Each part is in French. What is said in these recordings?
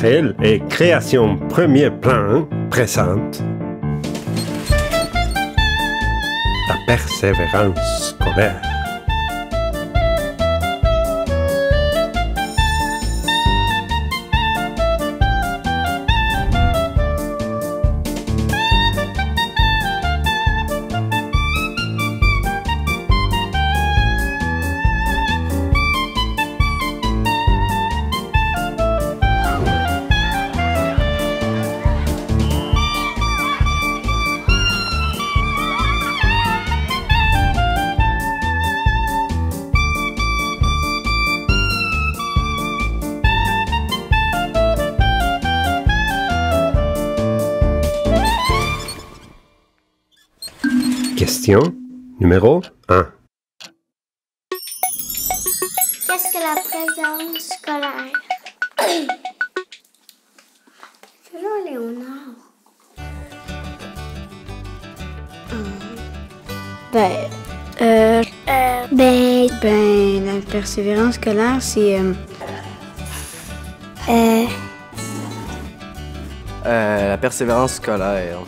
naturelle et création premier plan présente la persévérance scolaire. Question numéro 1. Qu'est-ce que la présence scolaire? Toujours Léonard. La persévérance scolaire, c'est... La persévérance scolaire.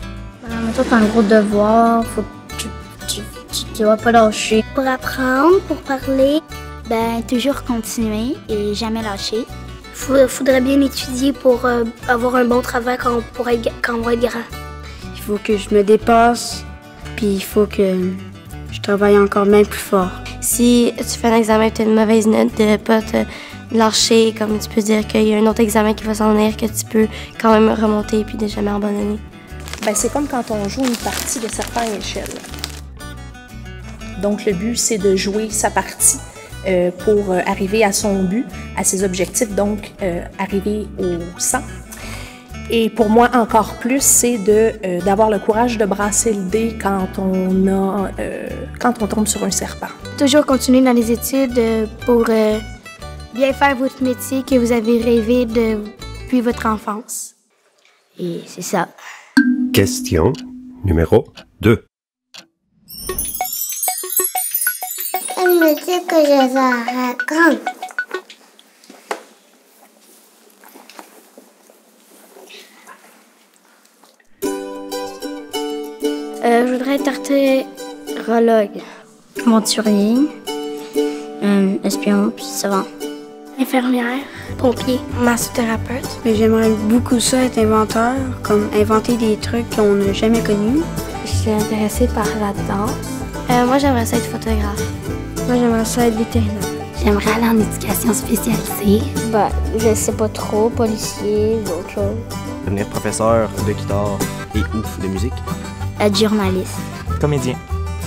Toi, t'as un gros devoir, faut tu dois pas lâcher. Pour apprendre, pour parler, Toujours continuer et jamais lâcher. faudrait bien étudier pour avoir un bon travail quand on va être grand. Il faut que je me dépasse, puis il faut que je travaille encore même plus fort. Si tu fais un examen et tu as une mauvaise note, de ne pas te lâcher, comme tu peux dire qu'il y a un autre examen qui va s'en venir, que tu peux quand même remonter puis de jamais abandonner. C'est comme quand on joue une partie de serpent et échelle. Donc, le but, c'est de jouer sa partie pour arriver à son but, à ses objectifs, donc arriver au 100. Et pour moi, encore plus, c'est d'avoir le courage de brasser le dé quand on tombe sur un serpent. Toujours continuer dans les études pour bien faire votre métier que vous avez rêvé depuis votre enfance. Et c'est ça. Question numéro 2. Elle me dit que je la raconte. Je voudrais être artérologue. Aventurier, espion, puis savant. Infirmière, pompier, massothérapeute. Mais j'aimerais beaucoup ça être inventeur, comme inventer des trucs qu'on n'a jamais connus. Je suis intéressée par la danse. Moi, j'aimerais ça être photographe. Moi, j'aimerais ça être vétérinaire. J'aimerais aller en éducation spécialisée. Je sais pas trop, policier ou autre chose. Devenir professeur de guitare et ou de musique. Être journaliste. Comédien.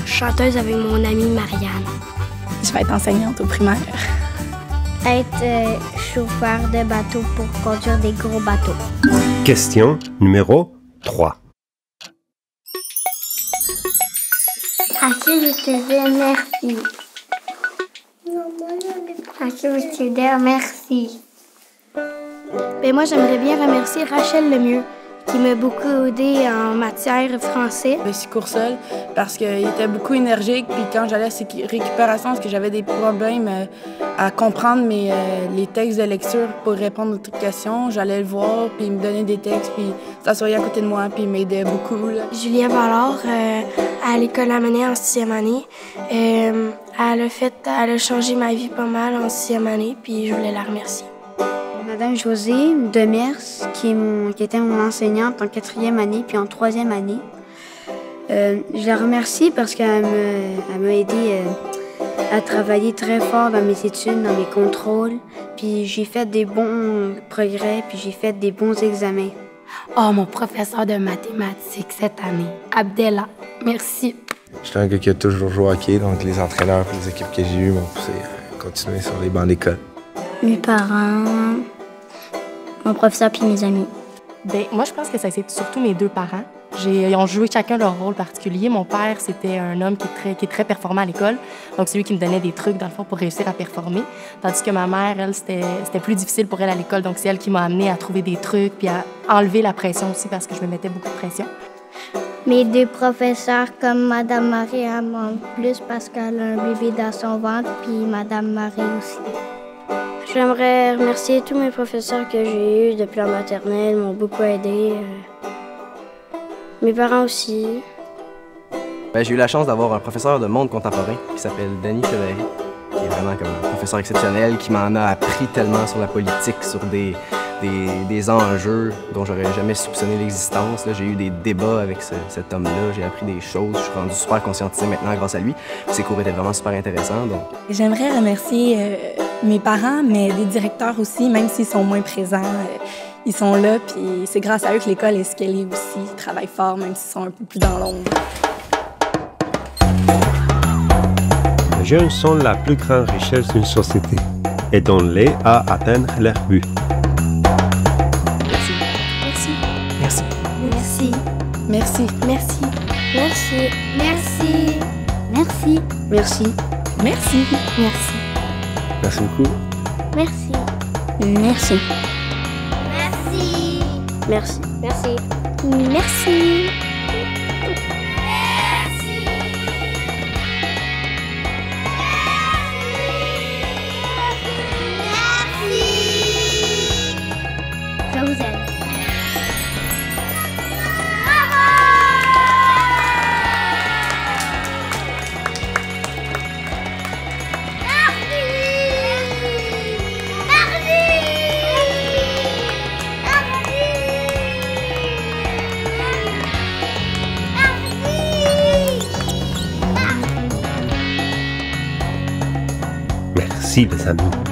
Chanteuse avec mon amie Marianne. Je vais être enseignante au primaire. Être chauffeur de bateau pour conduire des gros bateaux. Question numéro 3. À qui je te dis merci? À qui je te dis merci? Moi, j'aimerais bien remercier Rachel Lemieux, qui m'a beaucoup aidé en matière français. Je suis seul parce qu'il était beaucoup énergique, puis quand j'allais à ses récupérations, parce que j'avais des problèmes à comprendre les textes de lecture pour répondre aux questions, j'allais le voir, puis il me donnait des textes, puis s'assoyait à côté de moi, puis il m'aidait beaucoup. Julien Ballard, à l'école Amenée en 6e année, elle a changé ma vie pas mal en 6e année, puis je voulais la remercier. Madame Josée Demers, qui était mon enseignante en 4e année puis en 3e année. Je la remercie parce qu'elle m'a aidé à travailler très fort dans mes études, dans mes contrôles. Puis j'ai fait des bons progrès, puis j'ai fait des bons examens. Oh, mon professeur de mathématiques cette année, Abdella, merci. J'étais un gars qui a toujours joué au hockey, donc les entraîneurs et les équipes que j'ai eues m'ont poussé à continuer sur les bancs d'école. Mes parents, mon professeur puis mes amis. Moi, je pense que ça a été surtout mes deux parents. Ils ont joué chacun leur rôle particulier. Mon père, c'était un homme qui est très performant à l'école. Donc, c'est lui qui me donnait des trucs, dans le fond, pour réussir à performer. Tandis que ma mère, elle, c'était plus difficile pour elle à l'école. Donc, c'est elle qui m'a amenée à trouver des trucs puis à enlever la pression aussi parce que je me mettais beaucoup de pression. Mes deux professeurs, comme Madame Marie, m'aiment plus parce qu'elle a un bébé dans son ventre, puis Madame Marie aussi. J'aimerais remercier tous mes professeurs que j'ai eus depuis la maternelle, ils m'ont beaucoup aidé. Mes parents aussi. J'ai eu la chance d'avoir un professeur de monde contemporain qui s'appelle Danny Chevalier, qui est vraiment comme un professeur exceptionnel, qui m'en a appris tellement sur la politique, sur des enjeux dont j'aurais jamais soupçonné l'existence. J'ai eu des débats avec cet homme-là, j'ai appris des choses, je suis rendu super conscientisé maintenant grâce à lui. Ses cours étaient vraiment super intéressants. J'aimerais remercier mes parents, mais des directeurs aussi, même s'ils sont moins présents. Ils sont là, puis c'est grâce à eux que l'école est ce qu'elle est aussi. Ils travaillent fort, même s'ils sont un peu plus dans l'ombre. Les jeunes sont la plus grande richesse d'une société. Aidons-les à atteindre leur but. Merci. Merci. Merci. Merci. Merci. Merci. Merci. Merci. Merci. Merci. Merci beaucoup. Merci. Merci. Merci. Merci. Merci. Je vous aime. Merci les amis.